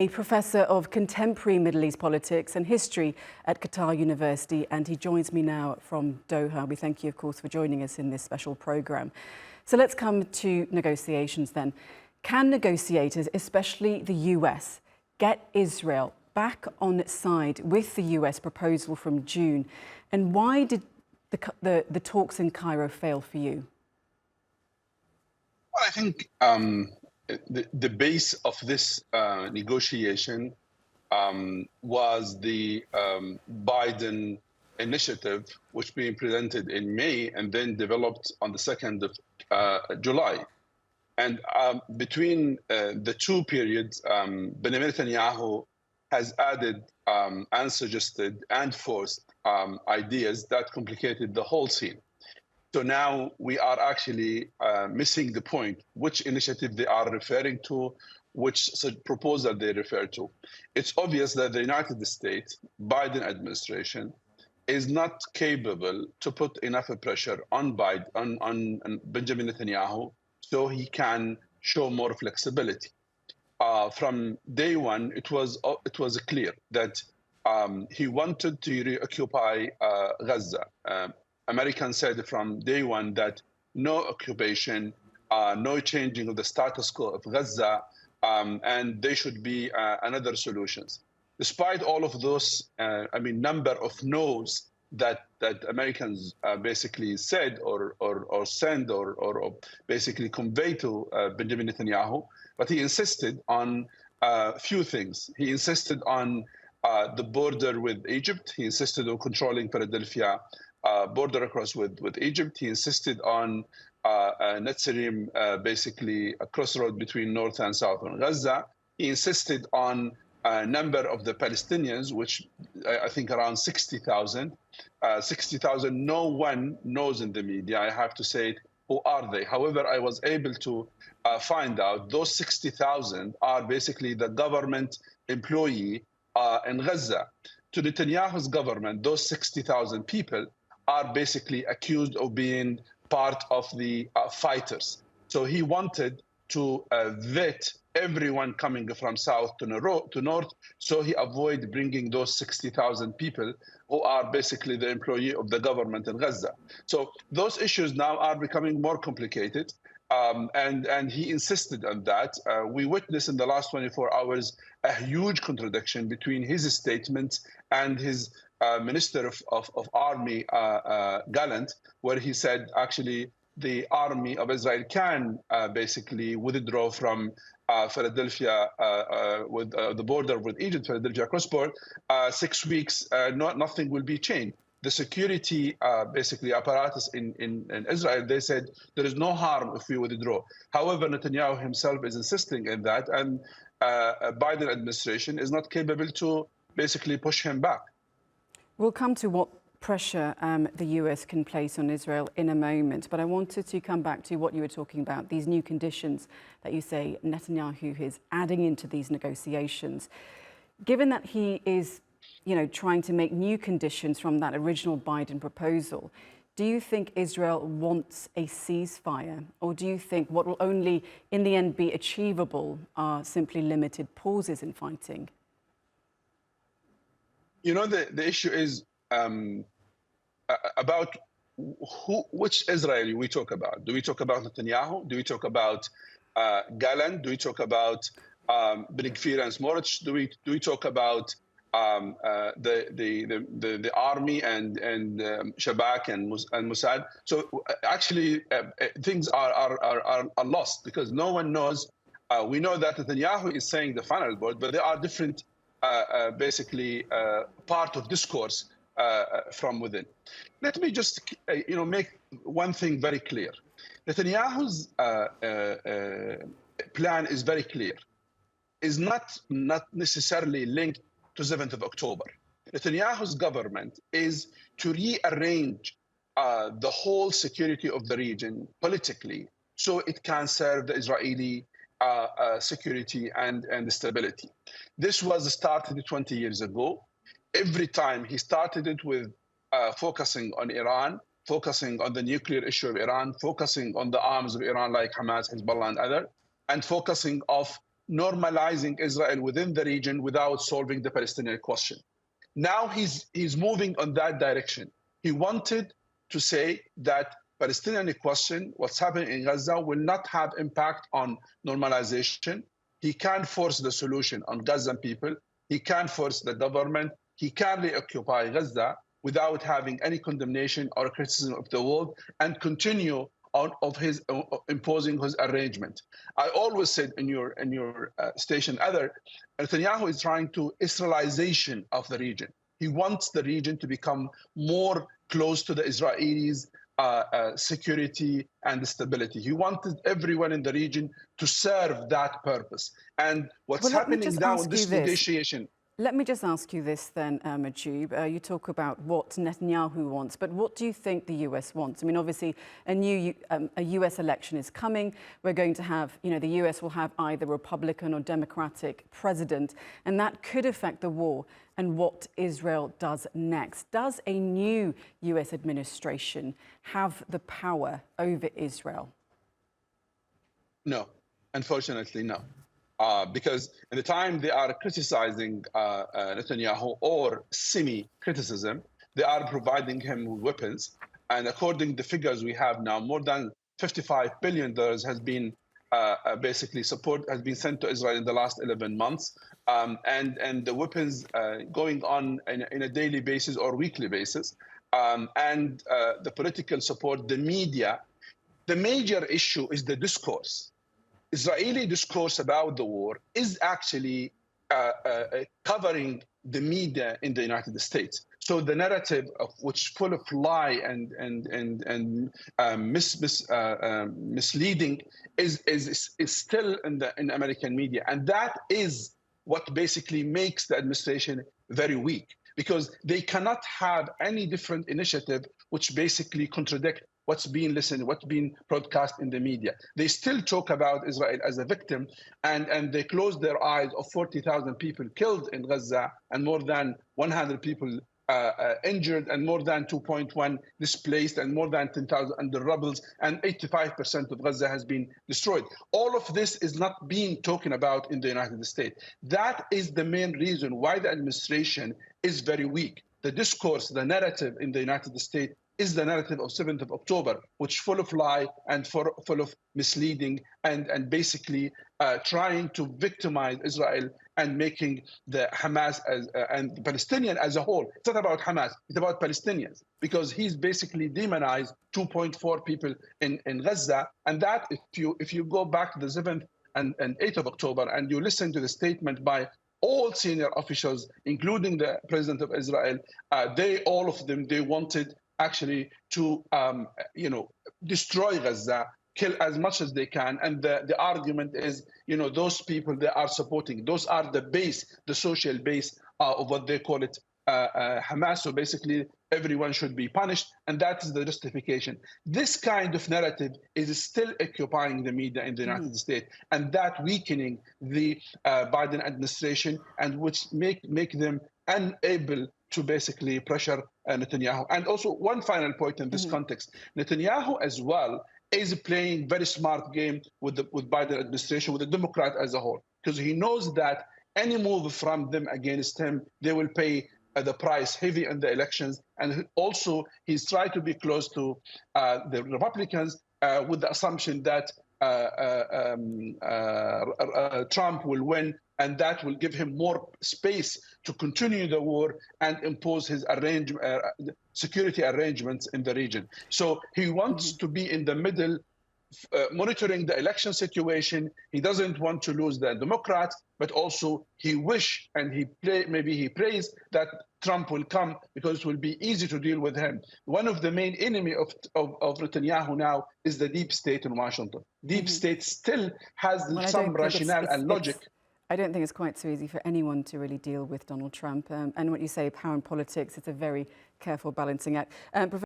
A professor of contemporary Middle East politics and history at Qatar University, and he joins me now from Doha. We thank you, of course, for joining us in this special programme. So let's come to negotiations then. Can negotiators, especially the US, get Israel back on its side with the US proposal from June? And why did the talks in Cairo fail for you? Well, I think the base of this negotiation was the Biden initiative, which being presented in May and then developed on the 2nd of July. And between the two periods, Benjamin Netanyahu has added and suggested and forced ideas that complicated the whole scene. So now we are actually missing the point, which initiative they are referring to, which proposal they refer to. It's obvious that the United States, Biden administration, is not capable to put enough pressure on Benjamin Netanyahu so he can show more flexibility. From day one, it was clear that he wanted to reoccupy Gaza. Americans said from day one that no occupation, no changing of the status quo of Gaza, and there should be another solutions. Despite all of those, number of no's that Americans basically said or sent or basically conveyed to Benjamin Netanyahu, but he insisted on a few things. He insisted on the border with Egypt. He insisted on controlling Philadelphia border across with Egypt. He insisted on Netzarim, basically a crossroad between north and south on Gaza. He insisted on a number of the Palestinians, which I think around 60,000. 60,000, no one knows in the media, I have to say, who are they? However, I was able to find out those 60,000 are basically the government employee in Gaza. To Netanyahu's government, those 60,000 people are basically accused of being part of the fighters. So he wanted to vet everyone coming from south to north, so he avoided bringing those 60,000 people who are basically the employee of the government in Gaza. So those issues now are becoming more complicated, and he insisted on that. We witnessed in the last 24 hours a huge contradiction between his statements and his Minister of Army, Gallant, where he said actually the army of Israel can basically withdraw from Philadelphia with the border with Egypt, Philadelphia cross-border, 6 weeks, nothing will be changed. The security basically apparatus in Israel, they said there is no harm if we withdraw. However, Netanyahu himself is insisting in that, and Biden administration is not capable to basically push him back. We'll come to what pressure the US can place on Israel in a moment, but I wanted to come back to what you were talking about, these new conditions that you say Netanyahu is adding into these negotiations. Given that he is, trying to make new conditions from that original Biden proposal, do you think Israel wants a ceasefire, or do you think what will only in the end be achievable are simply limited pauses in fighting? The issue is about which Israeli we talk about. Do we talk about Netanyahu? Do we talk about Gallant? Do we talk about Ben-Gvir and Smotrich? Do we talk about the army and Shabak and Mossad? So actually, things are lost because no one knows. We know that Netanyahu is saying the final word, but there are different basically part of discourse from within. Let me just make one thing very clear. Netanyahu's plan is very clear. Is not necessarily linked to 7th of October. Netanyahu's government is to rearrange the whole security of the region politically so it can serve the Israeli security and stability. This was started 20 years ago. Every time he started it with focusing on Iran, focusing on the nuclear issue of Iran, focusing on the arms of Iran like Hamas, Hezbollah, and others, and focusing of normalizing Israel within the region without solving the Palestinian question. Now he's moving on that direction. He wanted to say that Palestinian question, what's happening in Gaza, will not have impact on normalization. He can't force the solution on Gazan people. He can't force the government. He can't reoccupy Gaza without having any condemnation or criticism of the world and continue on of his imposing his arrangement. I always said in your station, Netanyahu is trying to Israelization of the region. He wants the region to become more close to the Israelis' security and stability. He wanted everyone in the region to serve that purpose. And what's happening now in this negotiation. Let me just ask you this then, Mahjoob. You talk about what Netanyahu wants, but what do you think the US wants? I mean, obviously, a US election is coming. We're going to have, the US will have either Republican or Democratic president, and that could affect the war and what Israel does next. Does a new US administration have the power over Israel? No, unfortunately, no. Because in the time they are criticizing Netanyahu or semi-criticism, they are providing him with weapons. And according to the figures we have now, more than $55 billion has been basically support has been sent to Israel in the last 11 months. And the weapons going on in a daily basis or weekly basis. And the political support, the media. The major issue is the discourse. Israeli discourse about the war is actually covering the media in the United States. So the narrative of which full of lie and misleading is still in American media, and that is what basically makes the administration very weak, because they cannot have any different initiative which basically contradict what's being listened, what's being broadcast in the media. They still talk about Israel as a victim, and they close their eyes of 40,000 people killed in Gaza and more than 100 people injured and more than 2.1 displaced and more than 10,000 under rubble, and 85% of Gaza has been destroyed. All of this is not being talked about in the United States. That is the main reason why the administration is very weak. The discourse, the narrative in the United States is the narrative of 7th of October, which full of lie and full of misleading and basically trying to victimize Israel and making the Hamas and the Palestinian as a whole. It's not about Hamas, it's about Palestinians, because he's basically demonized 2.4 people in Gaza. And that, if you go back to the 7th and 8th of October and you listen to the statement by all senior officials, including the president of Israel, all of them wanted actually to, destroy Gaza, kill as much as they can. And the argument is, those people they are supporting, those are the base, the social base of what they call it, Hamas. So basically, everyone should be punished. And that is the justification. This kind of narrative is still occupying the media in the United States, and that weakening the Biden administration, and which make them unable to basically pressure Netanyahu. And also one final point in this context, Netanyahu as well is playing very smart game with Biden administration, with the Democrat as a whole, because he knows that any move from them against him, they will pay the price heavy in the elections. And also he's tried to be close to the Republicans with the assumption that Trump will win, and that will give him more space to continue the war and impose his security arrangements in the region. So he wants to be in the middle, monitoring the election situation. He doesn't want to lose the Democrats, but also he wish and maybe he prays that Trump will come, because it will be easy to deal with him. One of the main enemy of Netanyahu now is the deep state in Washington. Deep state still has some rationale and logic. I don't think it's quite so easy for anyone to really deal with Donald Trump. And what you say, power and politics, it's a very careful balancing act.